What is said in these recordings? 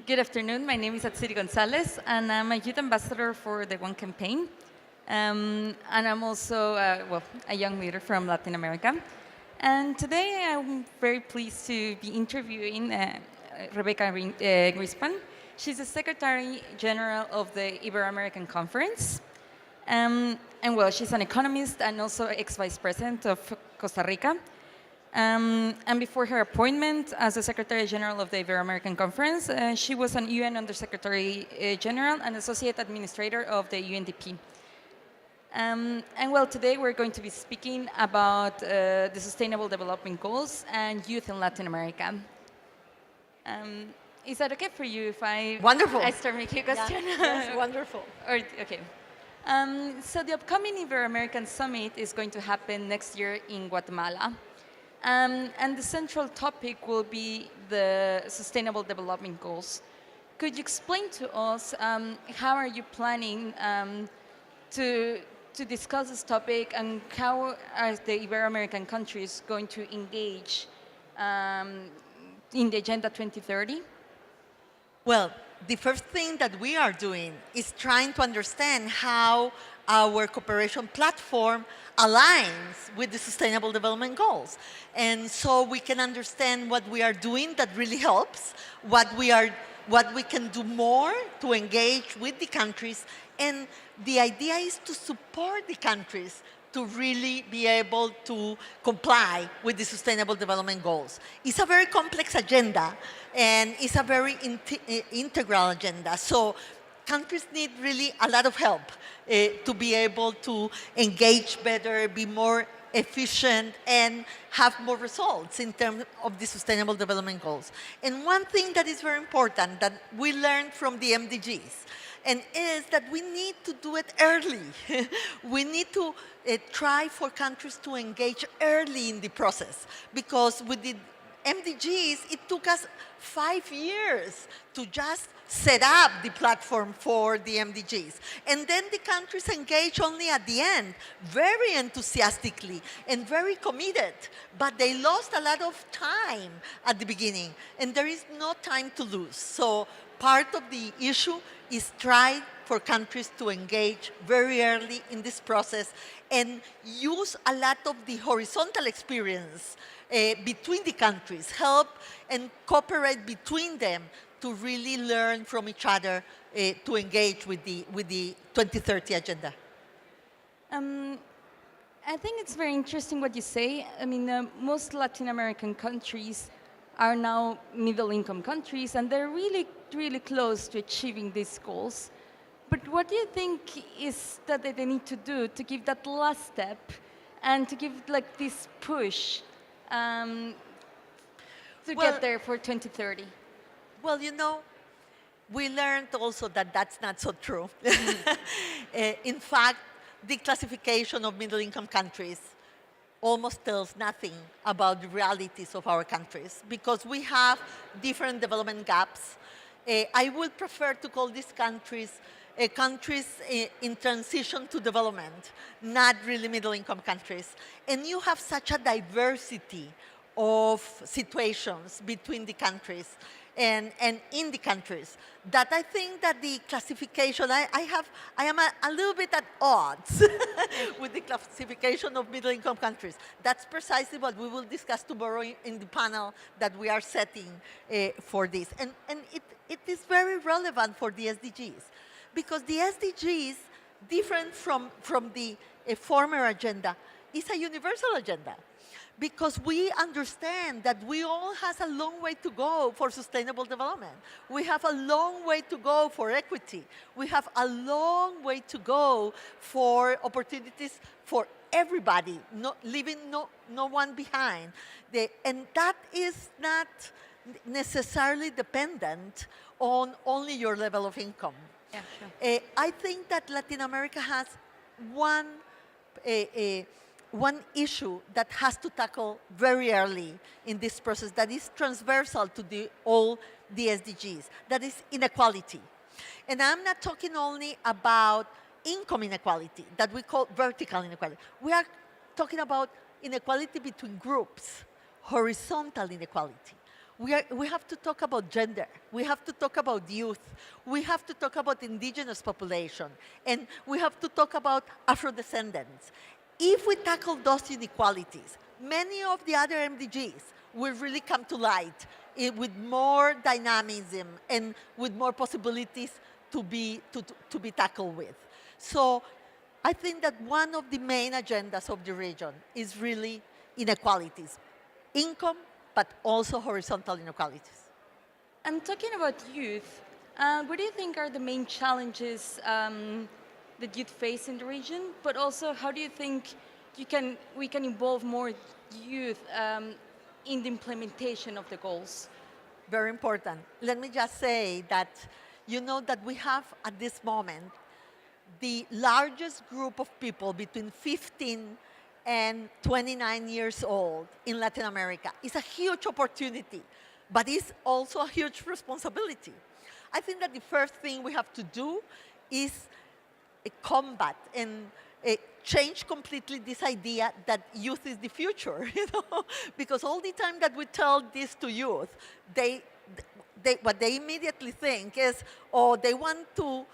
Good afternoon. My name is Ahtziri Gonzalez, and I'm a youth ambassador for the One campaign. And I'm also, a young leader from Latin America. And today I'm very pleased to be interviewing Rebeca Grynspan. She's the Secretary General of the Ibero-American Conference. She's an economist and also ex-vice president of Costa Rica. And before her appointment as the Secretary General of the Ibero-American Conference, she was an UN Undersecretary General and Associate Administrator of the UNDP. Today we're going to be speaking about the Sustainable Development Goals and youth in Latin America. Is that okay for you if Wonderful. I start making a question? Yeah, that's wonderful. Okay. So the upcoming Ibero-American Summit is going to happen next year in Guatemala. And the central topic will be the Sustainable Development Goals. Could you explain to us how are you planning to discuss this topic, and how are the Ibero-American countries going to engage in the Agenda 2030? Well, the first thing that we are doing is trying to understand how our cooperation platform aligns with the Sustainable Development Goals. And so we can understand what we are doing that really helps, what we can do more to engage with the countries. And the idea is to support the countries to really be able to comply with the Sustainable Development Goals. It's a very complex agenda, and it's a very integral agenda. So countries need really a lot of help to be able to engage better, be more efficient, and have more results in terms of the Sustainable Development Goals. And one thing that is very important that we learned from the MDGs, and is that we need to do it early. We need to try for countries to engage early in the process, because with the MDGs, it took us 5 years to just set up the platform for the MDGs. And then the countries engage only at the end, very enthusiastically and very committed, but they lost a lot of time at the beginning, and there is no time to lose. So part of the issue is try for countries to engage very early in this process and use a lot of the horizontal experience between the countries, help and cooperate between them to really learn from each other to engage with the 2030 agenda. I think it's very interesting what you say. I mean, most Latin American countries are now middle-income countries, and they're really, really close to achieving these goals. But what do you think is that they need to do to give that last step and to give like this push to get there for 2030? Well, you know, we learned also that that's not so true. In fact, the classification of middle-income countries almost tells nothing about the realities of our countries, because we have different development gaps. I would prefer to call these countries countries in transition to development, not really middle-income countries. And you have such a diversity of situations between the countries and in the countries that I think that the classification, I am a little bit at odds with the classification of middle-income countries. That's precisely what we will discuss tomorrow in the panel that we are setting for this. And it is very relevant for the SDGs, because the SDGs, different from the former agenda, is a universal agenda. Because we understand that we all have a long way to go for sustainable development. We have a long way to go for equity. We have a long way to go for opportunities for everybody, leaving no one behind. And that is not necessarily dependent on only your level of income. Yeah, sure. I think that Latin America has one issue that has to tackle very early in this process that is transversal to all the SDGs, that is inequality. And I'm not talking only about income inequality that we call vertical inequality. We are talking about inequality between groups, horizontal inequality. we have to talk about gender. We have to talk about youth. We have to talk about indigenous population. And we have to talk about Afro-descendants. If we tackle those inequalities, many of the other MDGs will really come to light with more dynamism and with more possibilities to be tackled with. So I think that one of the main agendas of the region is really inequalities, income, but also horizontal inequalities. And talking about youth, what do you think are the main challenges that youth face in the region? But also, how do you think we can involve more youth in the implementation of the goals? Very important. Let me just say that you know that we have at this moment the largest group of people between 15 and 29 years old in Latin America. It's a huge opportunity, but it's also a huge responsibility. I think that the first thing we have to do is combat and change completely this idea that youth is the future, you know? Because all the time that we tell this to youth, what they immediately think is, oh, they want to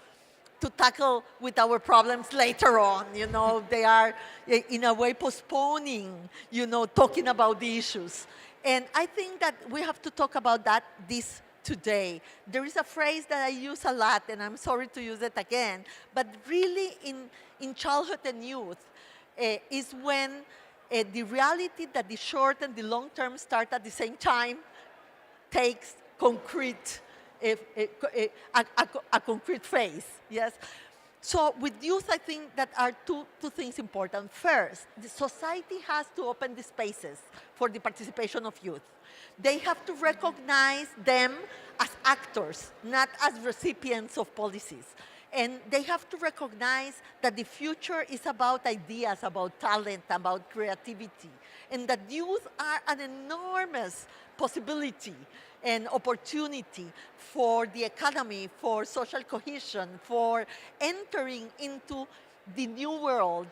tackle with our problems later on, you know? They are, in a way, postponing, you know, talking about the issues. And I think that we have to talk about this today. There is a phrase that I use a lot, and I'm sorry to use it again, but really in childhood and youth is when the reality that the short and the long term start at the same time takes concrete, a concrete phase, yes? So with youth, I think that are two things important. First, the society has to open the spaces for the participation of youth. They have to recognize them as actors, not as recipients of policies. And they have to recognize that the future is about ideas, about talent, about creativity, and that youth are an enormous possibility and opportunity for the economy, for social cohesion, for entering into the new world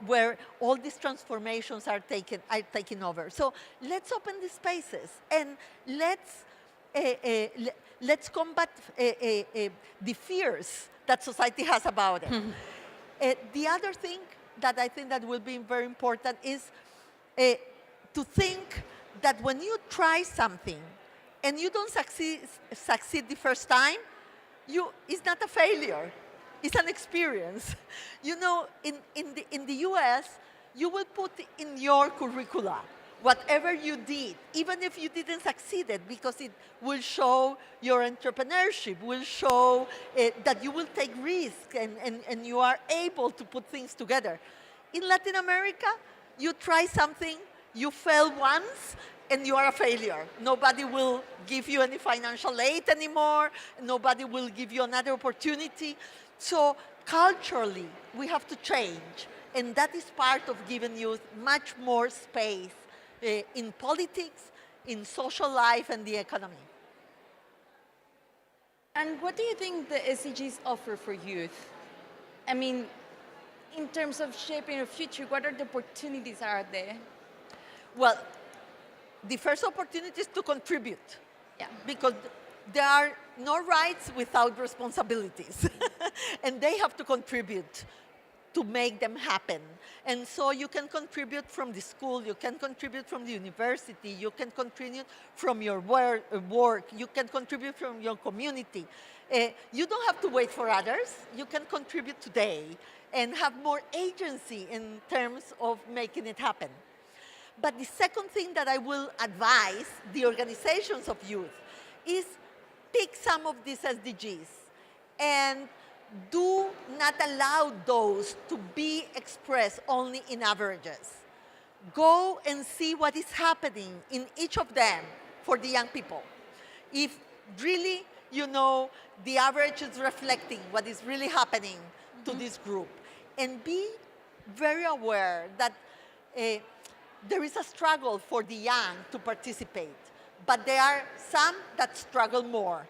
where all these transformations are taking over. So let's open the spaces and let's combat the fears that society has about it. The other thing that I think that will be very important is to think that when you try something and you don't succeed the first time, it's not a failure. It's an experience. You know, in the US, you will put in your curricula whatever you did, even if you didn't succeed it, because it will show your entrepreneurship, will show that you will take risks and you are able to put things together. In Latin America, you try something, you fail once, and you are a failure. Nobody will give you any financial aid anymore. Nobody will give you another opportunity. So culturally, we have to change. And that is part of giving youth much more space in politics, in social life, and the economy. And what do you think the SDGs offer for youth? I mean, in terms of shaping a future, what are the opportunities are there? Well, the first opportunity is to contribute. Yeah. Because there are no rights without responsibilities. And they have to contribute to make them happen. And so you can contribute from the school, you can contribute from the university, you can contribute from your work, you can contribute from your community. You don't have to wait for others. You can contribute today and have more agency in terms of making it happen. But the second thing that I will advise the organizations of youth is pick some of these SDGs and do not allow those to be expressed only in averages. Go and see what is happening in each of them for the young people. If really, you know, the average is reflecting what is really happening to this group. And be very aware that there is a struggle for the young to participate, but there are some that struggle more.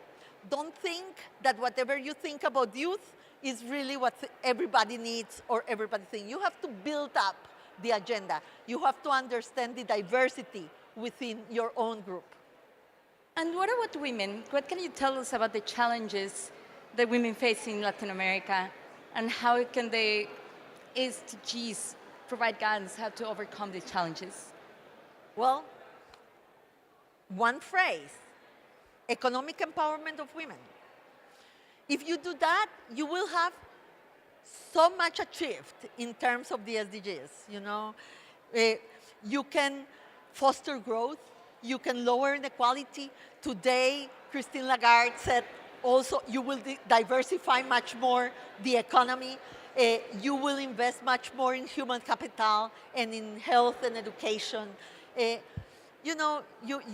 Don't think that whatever you think about youth is really what everybody needs or everybody thinks. You have to build up the agenda. You have to understand the diversity within your own group. And what about women? What can you tell us about the challenges that women face in Latin America, and how can the SDGs provide guidance how to overcome these challenges? Well, one phrase, economic empowerment of women. If you do that, you will have so much achieved in terms of the SDGs. You can foster growth, you can lower inequality. Today, Christine Lagarde said also you will diversify much more the economy. You will invest much more in human capital and in health and education. You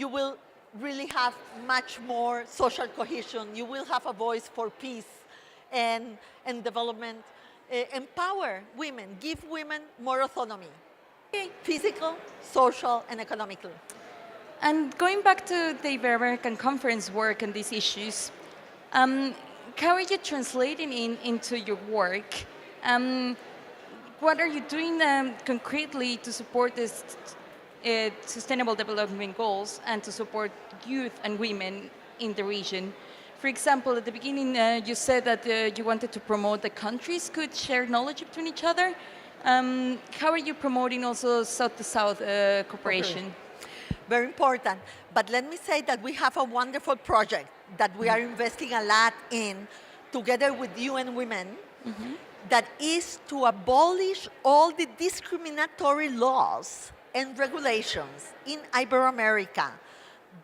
will really have much more social cohesion. You will have a voice for peace and development. Empower women, give women more autonomy, physical, social, and economically. And going back to the Ibero-American conference work and these issues, how are you translating into your work? What are you doing concretely to support this sustainable development goals and to support youth and women in the region? For example, at the beginning, you said that you wanted to promote the countries could share knowledge between each other. How are you promoting also South-to-South cooperation? Very important. But let me say that we have a wonderful project that we are investing a lot in, together with UN Women, that is to abolish all the discriminatory laws and regulations in Ibero-America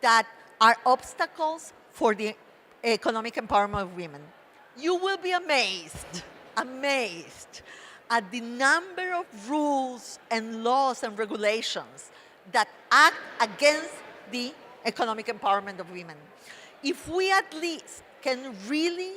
that are obstacles for the economic empowerment of women. You will be amazed at the number of rules and laws and regulations that act against the economic empowerment of women. If we at least can really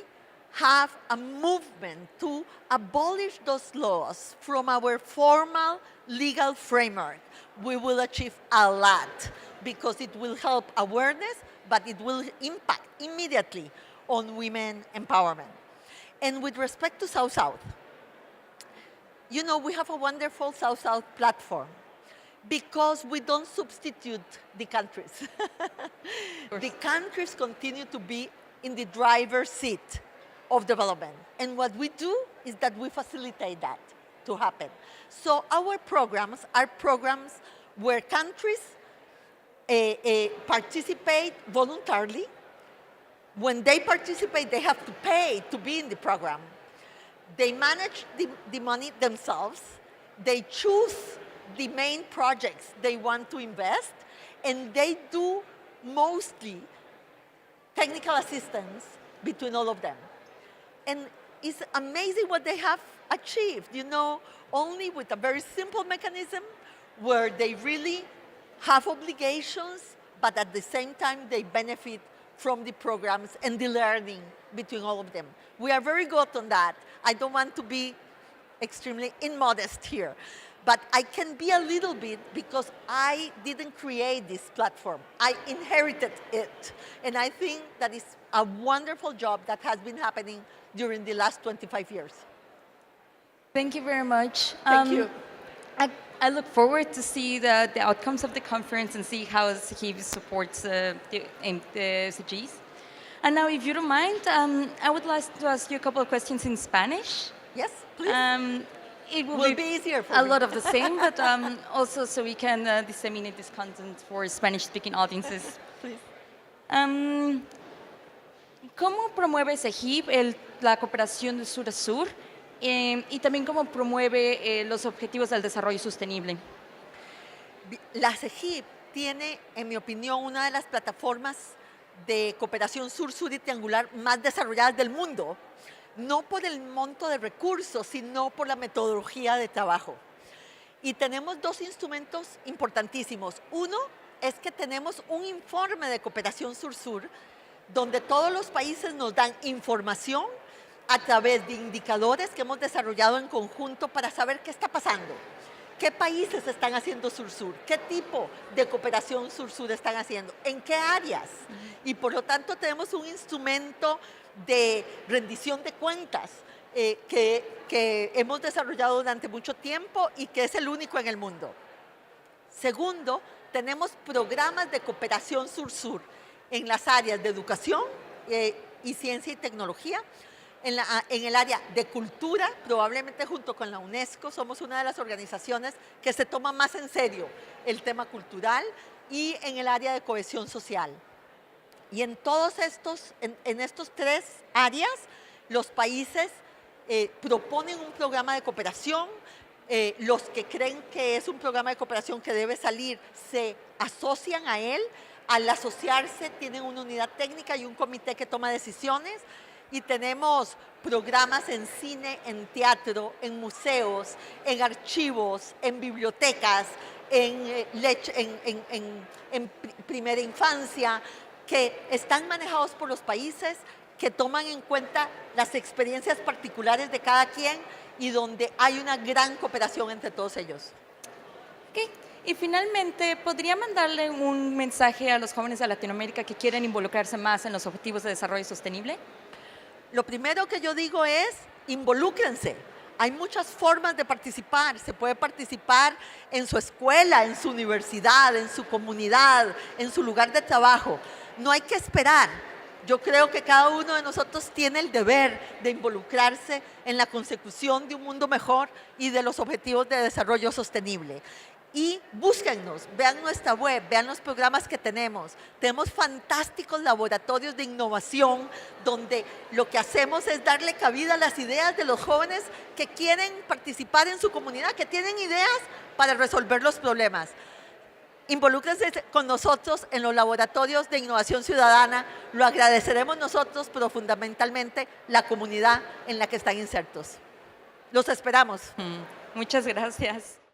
have a movement to abolish those laws from our formal legal framework, we will achieve a lot, because it will help awareness, but it will impact immediately on women empowerment. And with respect to South-South, we have a wonderful South-South platform because we don't substitute the countries. The countries continue to be in the driver's seat of development. And what we do is that we facilitate that to happen. So our programs are programs where countries participate voluntarily. When they participate, they have to pay to be in the program. They manage the money themselves. They choose the main projects they want to invest, and they do mostly technical assistance between all of them. And it's amazing what they have achieved, only with a very simple mechanism where they really have obligations, but at the same time they benefit from the programs and the learning between all of them. We are very good on that. I don't want to be extremely immodest here, but I can be a little bit because I didn't create this platform. I inherited it. And I think that is a wonderful job that has been happening during the last 25 years. Thank you very much. Thank you. I look forward to see the outcomes of the conference and see how SEGIB supports the SDGs. And now, if you don't mind, I would like to ask you a couple of questions in Spanish. Yes, please. It will be easier for a me. lot of the same, but also so we can disseminate this content for Spanish-speaking audiences. Please. ¿Cómo promueve SEGIB la cooperación de sur a sur? Y también cómo promueve los objetivos del desarrollo sostenible. La SEGIB tiene, en mi opinión, una de las plataformas de cooperación sur-sur y triangular más desarrolladas del mundo, no por el monto de recursos, sino por la metodología de trabajo. Y tenemos dos instrumentos importantísimos. Uno es que tenemos un informe de cooperación sur-sur, donde todos los países nos dan información a través de indicadores que hemos desarrollado en conjunto para saber qué está pasando, qué países están haciendo sur-sur, qué tipo de cooperación sur-sur están haciendo, en qué áreas. Y por lo tanto tenemos un instrumento de rendición de cuentas que hemos desarrollado durante mucho tiempo y que es el único en el mundo. Segundo, tenemos programas de cooperación sur-sur en las áreas de educación y ciencia y tecnología, en el área de cultura, probablemente junto con la UNESCO, somos una de las organizaciones que se toma más en serio el tema cultural, y en el área de cohesión social. Y en todos estos, en estos 3 áreas, los países proponen un programa de cooperación. Los que creen que es un programa de cooperación que debe salir se asocian a él. Al asociarse tienen una unidad técnica y un comité que toma decisiones, y tenemos programas en cine, en teatro, en museos, en archivos, en bibliotecas, en primera infancia, que están manejados por los países, que toman en cuenta las experiencias particulares de cada quien y donde hay una gran cooperación entre todos ellos. Ok. Y finalmente, ¿podría mandarle un mensaje a los jóvenes de Latinoamérica que quieren involucrarse más en los objetivos de desarrollo sostenible? Lo primero que yo digo es, involúcrense. Hay muchas formas de participar. Se puede participar en su escuela, en su universidad, en su comunidad, en su lugar de trabajo. No hay que esperar. Yo creo que cada uno de nosotros tiene el deber de involucrarse en la consecución de un mundo mejor y de los objetivos de desarrollo sostenible. Y búsquennos, vean nuestra web, vean los programas que tenemos. Tenemos fantásticos laboratorios de innovación donde lo que hacemos es darle cabida a las ideas de los jóvenes que quieren participar en su comunidad, que tienen ideas para resolver los problemas. Involúcrense con nosotros en los laboratorios de innovación ciudadana. Lo agradeceremos nosotros, pero fundamentalmente la comunidad en la que están insertos. Los esperamos. Muchas gracias.